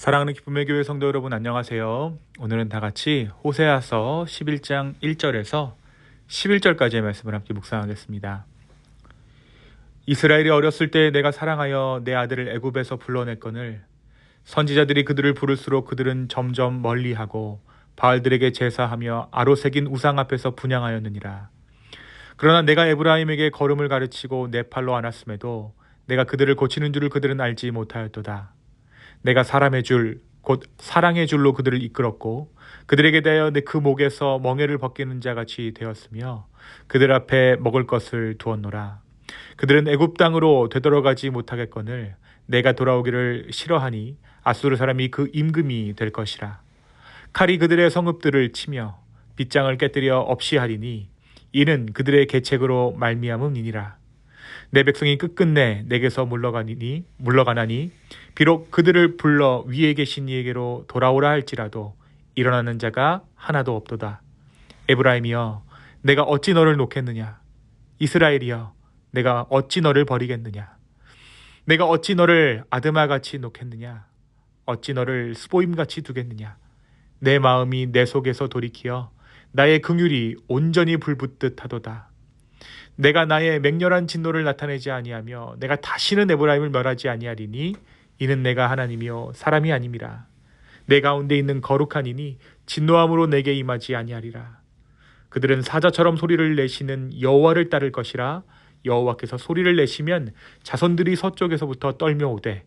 사랑하는 기쁨의 교회 성도 여러분 안녕하세요. 오늘은 다 같이 호세아서 11장 1절에서 11절까지의 말씀을 함께 묵상하겠습니다. 이스라엘이 어렸을 때 내가 사랑하여 내 아들을 애굽에서 불러냈거늘 선지자들이 그들을 부를수록 그들은 점점 멀리하고 바알들에게 제사하며 아로새긴 우상 앞에서 분향하였느니라. 그러나 내가 에브라임에게 걸음을 가르치고 내 팔로 안았음에도 내가 그들을 고치는 줄을 그들은 알지 못하였도다. 내가 사람의 줄, 곧 사랑의 줄로 그들을 이끌었고 그들에게 대하여 내 그 목에서 멍에를 벗기는 자 같이 되었으며 그들 앞에 먹을 것을 두었노라. 그들은 애굽 땅으로 되돌아가지 못하겠거늘 내가 돌아오기를 싫어하니 아수르 사람이 그 임금이 될 것이라. 칼이 그들의 성읍들을 치며 빗장을 깨뜨려 없이 하리니 이는 그들의 계책으로 말미암음이니라. 내 백성이 끝끝내 내게서 물러가나니 비록 그들을 불러 위에 계신 이에게로 돌아오라 할지라도 일어나는 자가 하나도 없도다. 에브라임이여 내가 어찌 너를 놓겠느냐. 이스라엘이여 내가 어찌 너를 버리겠느냐. 내가 어찌 너를 아드마같이 놓겠느냐. 어찌 너를 스보임같이 두겠느냐. 내 마음이 내 속에서 돌이키어 나의 긍휼이 온전히 불붙듯 하도다. 내가 나의 맹렬한 진노를 나타내지 아니하며 내가 다시는 에브라임을 멸하지 아니하리니 이는 내가 하나님이요 사람이 아님이라. 내 가운데 있는 거룩한 이니 진노함으로 내게 임하지 아니하리라. 그들은 사자처럼 소리를 내시는 여호와를 따를 것이라. 여호와께서 소리를 내시면 자손들이 서쪽에서부터 떨며오되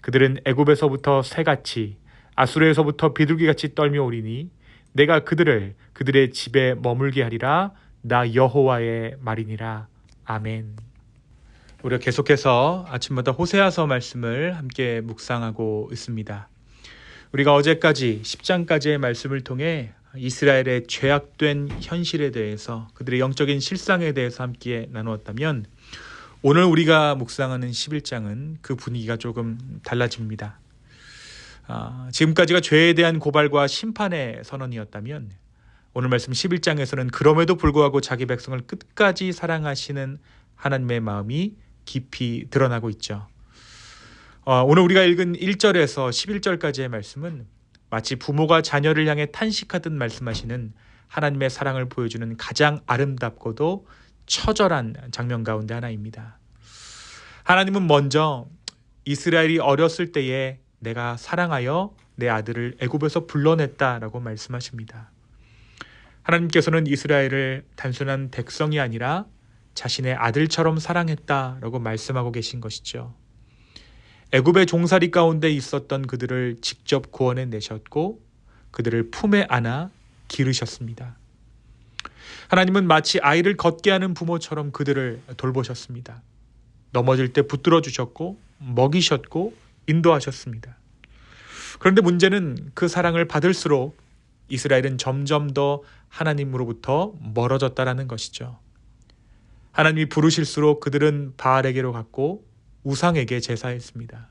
그들은 애굽에서부터 새같이 아수르에서부터 비둘기같이 떨며오리니 내가 그들을 그들의 집에 머물게 하리라. 나 여호와의 말이니라. 아멘. 우리가 계속해서 아침마다 호세아서 말씀을 함께 묵상하고 있습니다. 우리가 어제까지 10장까지의 말씀을 통해 이스라엘의 죄악된 현실에 대해서 그들의 영적인 실상에 대해서 함께 나누었다면 오늘 우리가 묵상하는 11장은 그 분위기가 조금 달라집니다. 지금까지가 죄에 대한 고발과 심판의 선언이었다면 오늘 말씀 11장에서는 그럼에도 불구하고 자기 백성을 끝까지 사랑하시는 하나님의 마음이 깊이 드러나고 있죠. 오늘 우리가 읽은 1절에서 11절까지의 말씀은 마치 부모가 자녀를 향해 탄식하듯 말씀하시는 하나님의 사랑을 보여주는 가장 아름답고도 처절한 장면 가운데 하나입니다. 하나님은 먼저 이스라엘이 어렸을 때에 내가 사랑하여 내 아들을 애굽에서 불러냈다라고 말씀하십니다. 하나님께서는 이스라엘을 단순한 백성이 아니라 자신의 아들처럼 사랑했다라고 말씀하고 계신 것이죠. 애굽의 종살이 가운데 있었던 그들을 직접 구원해 내셨고 그들을 품에 안아 기르셨습니다. 하나님은 마치 아이를 걷게 하는 부모처럼 그들을 돌보셨습니다. 넘어질 때 붙들어 주셨고 먹이셨고 인도하셨습니다. 그런데 문제는 그 사랑을 받을수록 이스라엘은 점점 더 하나님으로부터 멀어졌다라는 것이죠. 하나님이 부르실수록 그들은 바알에게로 갔고 우상에게 제사했습니다.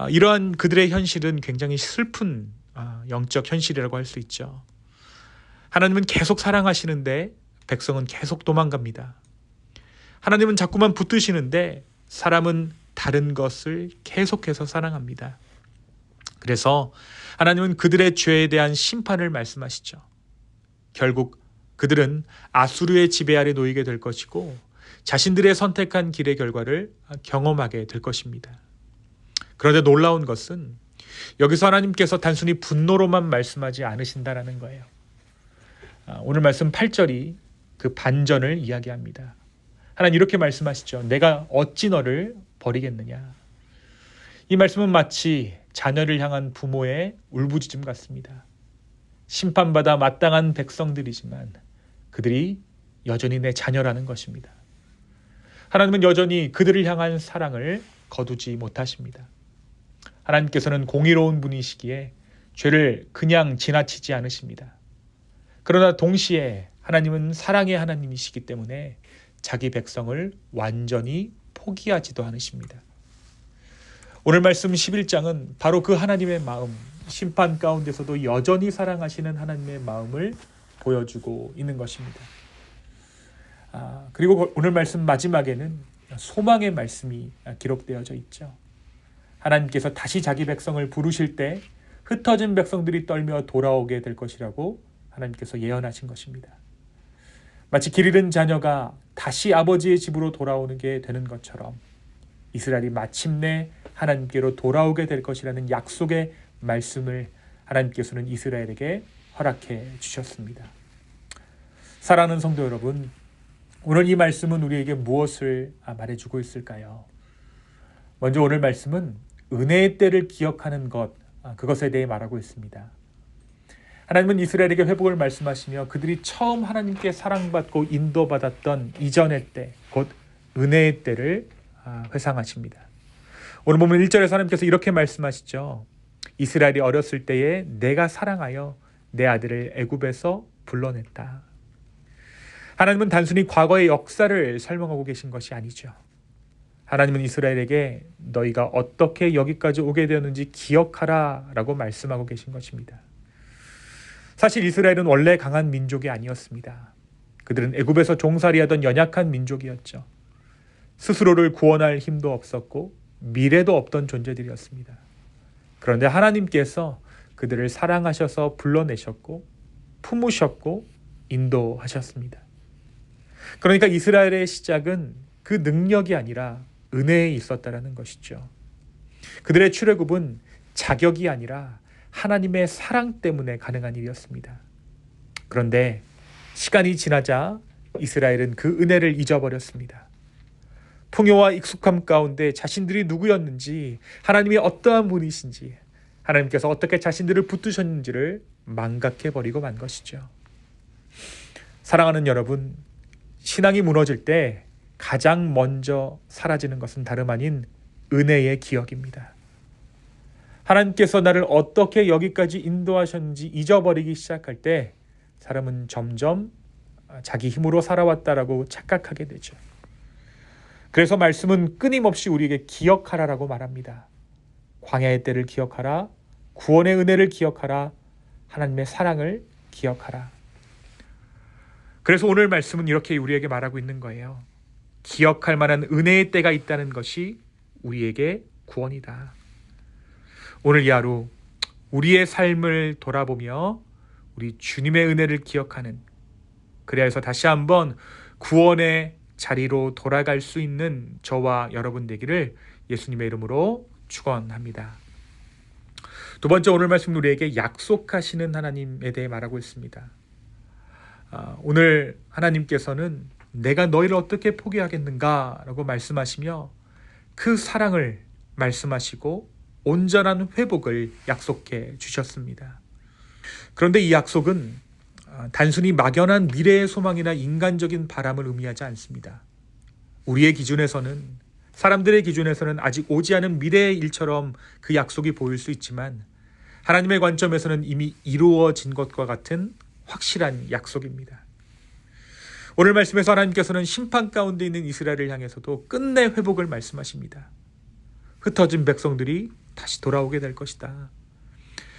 이러한 그들의 현실은 굉장히 슬픈 영적 현실이라고 할 수 있죠. 하나님은 계속 사랑하시는데 백성은 계속 도망갑니다. 하나님은 자꾸만 붙드시는데 사람은 다른 것을 계속해서 사랑합니다. 그래서 하나님은 그들의 죄에 대한 심판을 말씀하시죠. 결국 그들은 아수르의 지배 아래 놓이게 될 것이고 자신들의 선택한 길의 결과를 경험하게 될 것입니다. 그런데 놀라운 것은 여기서 하나님께서 단순히 분노로만 말씀하지 않으신다라는 거예요. 오늘 말씀 8절이 그 반전을 이야기합니다. 하나님 이렇게 말씀하시죠. 내가 어찌 너를 버리겠느냐. 이 말씀은 마치 자녀를 향한 부모의 울부짖음 같습니다. 심판받아 마땅한 백성들이지만 그들이 여전히 내 자녀라는 것입니다. 하나님은 여전히 그들을 향한 사랑을 거두지 못하십니다. 하나님께서는 공의로운 분이시기에 죄를 그냥 지나치지 않으십니다. 그러나 동시에 하나님은 사랑의 하나님이시기 때문에 자기 백성을 완전히 포기하지도 않으십니다. 오늘 말씀 11장은 바로 그 하나님의 마음, 심판 가운데서도 여전히 사랑하시는 하나님의 마음을 보여주고 있는 것입니다. 그리고 오늘 말씀 마지막에는 소망의 말씀이 기록되어져 있죠. 하나님께서 다시 자기 백성을 부르실 때 흩어진 백성들이 떨며 돌아오게 될 것이라고 하나님께서 예언하신 것입니다. 마치 길 잃은 자녀가 다시 아버지의 집으로 돌아오는 게 되는 것처럼 이스라엘이 마침내 하나님께로 돌아오게 될 것이라는 약속의 말씀을 하나님께서는 이스라엘에게 허락해 주셨습니다. 사랑하는 성도 여러분, 오늘 이 말씀은 우리에게 무엇을 말해주고 있을까요? 먼저 오늘 말씀은 은혜의 때를 기억하는 것, 그것에 대해 말하고 있습니다. 하나님은 이스라엘에게 회복을 말씀하시며 그들이 처음 하나님께 사랑받고 인도받았던 이전의 때, 곧 은혜의 때를 회상하십니다. 오늘 보면 1절에서 하나님께서 이렇게 말씀하시죠. 이스라엘이 어렸을 때에 내가 사랑하여 내 아들을 애굽에서 불러냈다. 하나님은 단순히 과거의 역사를 설명하고 계신 것이 아니죠. 하나님은 이스라엘에게 너희가 어떻게 여기까지 오게 되었는지 기억하라 라고 말씀하고 계신 것입니다. 사실 이스라엘은 원래 강한 민족이 아니었습니다. 그들은 애굽에서 종살이하던 연약한 민족이었죠. 스스로를 구원할 힘도 없었고 미래도 없던 존재들이었습니다. 그런데 하나님께서 그들을 사랑하셔서 불러내셨고 품으셨고 인도하셨습니다. 그러니까 이스라엘의 시작은 그 능력이 아니라 은혜에 있었다라는 것이죠. 그들의 출애굽은 자격이 아니라 하나님의 사랑 때문에 가능한 일이었습니다. 그런데 시간이 지나자 이스라엘은 그 은혜를 잊어버렸습니다. 풍요와 익숙함 가운데 자신들이 누구였는지, 하나님이 어떠한 분이신지, 하나님께서 어떻게 자신들을 붙드셨는지를 망각해버리고 만 것이죠. 사랑하는 여러분, 신앙이 무너질 때 가장 먼저 사라지는 것은 다름 아닌 은혜의 기억입니다. 하나님께서 나를 어떻게 여기까지 인도하셨는지 잊어버리기 시작할 때 사람은 점점 자기 힘으로 살아왔다라고 착각하게 되죠. 그래서 말씀은 끊임없이 우리에게 기억하라라고 말합니다. 광야의 때를 기억하라, 구원의 은혜를 기억하라, 하나님의 사랑을 기억하라. 그래서 오늘 말씀은 이렇게 우리에게 말하고 있는 거예요. 기억할 만한 은혜의 때가 있다는 것이 우리에게 구원이다. 오늘 이 하루 우리의 삶을 돌아보며 우리 주님의 은혜를 기억하는, 그래야 해서 다시 한번 구원의 자리로 돌아갈 수 있는 저와 여러분 되기를 예수님의 이름으로 축원합니다. 두 번째, 오늘 말씀 우리에게 약속하시는 하나님에 대해 말하고 있습니다. 오늘 하나님께서는 내가 너희를 어떻게 포기하겠는가 라고 말씀하시며 그 사랑을 말씀하시고 온전한 회복을 약속해 주셨습니다. 그런데 이 약속은 단순히 막연한 미래의 소망이나 인간적인 바람을 의미하지 않습니다. 우리의 기준에서는, 사람들의 기준에서는 아직 오지 않은 미래의 일처럼 그 약속이 보일 수 있지만 하나님의 관점에서는 이미 이루어진 것과 같은 확실한 약속입니다. 오늘 말씀에서 하나님께서는 심판 가운데 있는 이스라엘을 향해서도 끝내 회복을 말씀하십니다. 흩어진 백성들이 다시 돌아오게 될 것이다.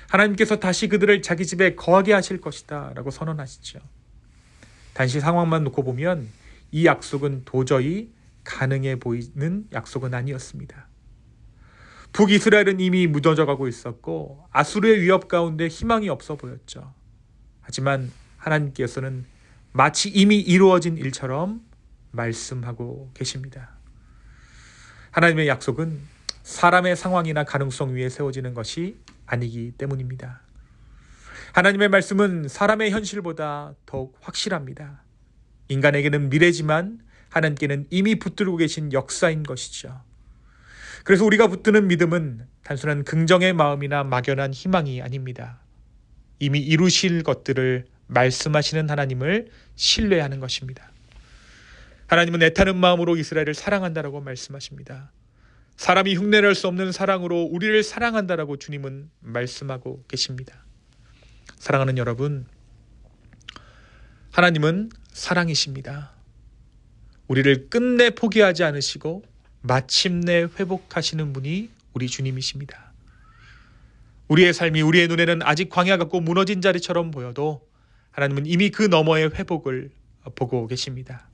하나님께서 다시 그들을 자기 집에 거하게 하실 것이다 라고 선언하시죠. 단지 상황만 놓고 보면 이 약속은 도저히 가능해 보이는 약속은 아니었습니다. 북이스라엘은 이미 무너져 가고 있었고 아수르의 위협 가운데 희망이 없어 보였죠. 하지만 하나님께서는 마치 이미 이루어진 일처럼 말씀하고 계십니다. 하나님의 약속은 사람의 상황이나 가능성 위에 세워지는 것이 아니기 때문입니다. 하나님의 말씀은 사람의 현실보다 더욱 확실합니다. 인간에게는 미래지만 하나님께는 이미 붙들고 계신 역사인 것이죠. 그래서 우리가 붙드는 믿음은 단순한 긍정의 마음이나 막연한 희망이 아닙니다. 이미 이루실 것들을 말씀하시는 하나님을 신뢰하는 것입니다. 하나님은 애타는 마음으로 이스라엘을 사랑한다라고 말씀하십니다. 사람이 흉내낼 수 없는 사랑으로 우리를 사랑한다라고 주님은 말씀하고 계십니다. 사랑하는 여러분, 하나님은 사랑이십니다. 우리를 끝내 포기하지 않으시고 마침내 회복하시는 분이 우리 주님이십니다. 우리의 삶이 우리의 눈에는 아직 광야 같고 무너진 자리처럼 보여도 하나님은 이미 그 너머의 회복을 보고 계십니다.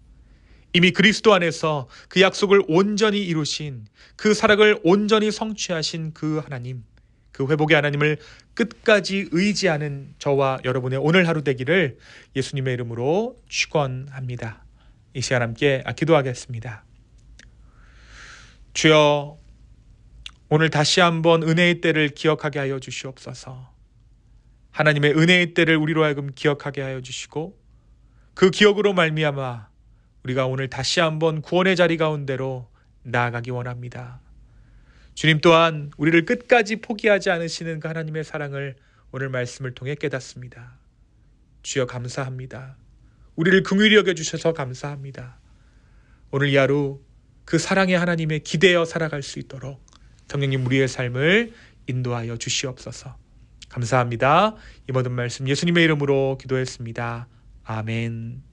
이미 그리스도 안에서 그 약속을 온전히 이루신, 그 사랑을 온전히 성취하신 그 하나님, 그 회복의 하나님을 끝까지 의지하는 저와 여러분의 오늘 하루 되기를 예수님의 이름으로 축원합니다. 이 시간 함께 기도하겠습니다. 주여, 오늘 다시 한번 은혜의 때를 기억하게 하여 주시옵소서. 하나님의 은혜의 때를 우리로 하여금 기억하게 하여 주시고, 그 기억으로 말미암아 우리가 오늘 다시 한번 구원의 자리 가운데로 나아가기 원합니다. 주님 또한 우리를 끝까지 포기하지 않으시는 그 하나님의 사랑을 오늘 말씀을 통해 깨닫습니다. 주여 감사합니다. 우리를 긍휼히 여겨주셔서 감사합니다. 오늘 이 하루 그 사랑의 하나님에 기대어 살아갈 수 있도록 성령님 우리의 삶을 인도하여 주시옵소서. 감사합니다. 이 모든 말씀 예수님의 이름으로 기도했습니다. 아멘.